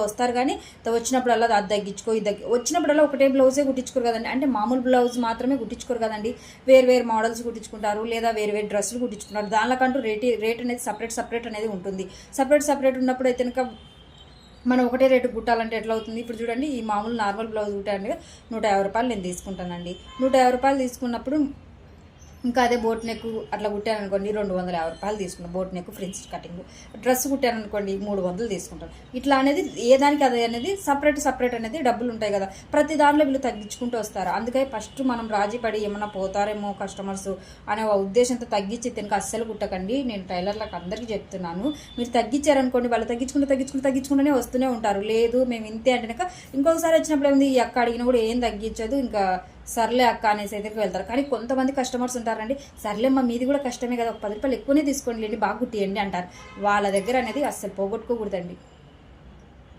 వస్తారు కానీ వచ్చినప్పుడల్లా అది తగ్గించుకో ఇది వచ్చినప్పుడల్లా ఒకటే బ్లౌజే కుట్టించుకోరు కదండి. అంటే మామూలు బ్లౌజ్ మాత్రమే కుట్టించుకోరు కదండి, వేరు మోడల్స్ కుట్టించుకుంటారు లేదా వేరు డ్రెస్సులు కుట్టించుకుంటారు. దానికంటూ రేట్ అనేది సపరేట్ అనేది ఉంటుంది. సపరేట్ ఉన్నప్పుడు అయితే కనుక మనం ఒకటే రేటు కుట్టాలంటే ఎట్లా అవుతుంది? ఇప్పుడు చూడండి, ఈ మామూలు నార్మల్ బ్లౌజ్ కుట్టాలంటే 150 రూపాయలు నేను తీసుకుంటానండి. 150 రూపాయలు తీసుకున్నప్పుడు ఇంకా అదే బోట్ నెక్ అట్లా కుట్టాను అనుకోండి 250 రూపాయలు తీసుకుంటాను. Boat neck ఫ్రిన్స్ cutting. డ్రెస్ కుట్టాను అనుకోండి 300 తీసుకుంటాను. ఇట్లా అనేది ఏ దానికి అదే అనేది సపరేట్ అనేది డబ్బులు ఉంటాయి కదా. ప్రతి దాంట్లో వీళ్ళు తగ్గించుకుంటూ వస్తారు. అందుకే ఫస్ట్ మనం రాజీ పడి ఏమన్నా పోతారేమో కస్టమర్స్ అనే ఉద్దేశంతో తగ్గించి తినక అస్సలు కుట్టకండి. నేను టైలర్లకు అందరికీ చెప్తున్నాను, మీరు తగ్గించారనుకోండి వాళ్ళు తగ్గించుకుంటూనే వస్తూనే ఉంటారు. లేదు మేము ఇంతే అంటే ఇంకొకసారి వచ్చినప్పుడు ఏముంది, ఈ అక్క అడిగినా కూడా ఏం తగ్గించదు, ఇంకా సర్లే అక్క అనేసి అయితే వెళ్తారు. కానీ కొంతమంది కస్టమర్స్ ఉంటారండి, సర్లేమ్మా మీది కూడా కష్టమే కదా, ఒక 10 రూపాయలు ఎక్కువనే తీసుకోండి లేండి, బాగా కుట్టియండి అంటారు. వాళ్ళ దగ్గర అనేది అస్సలు పోగొట్టుకోకూడదండి.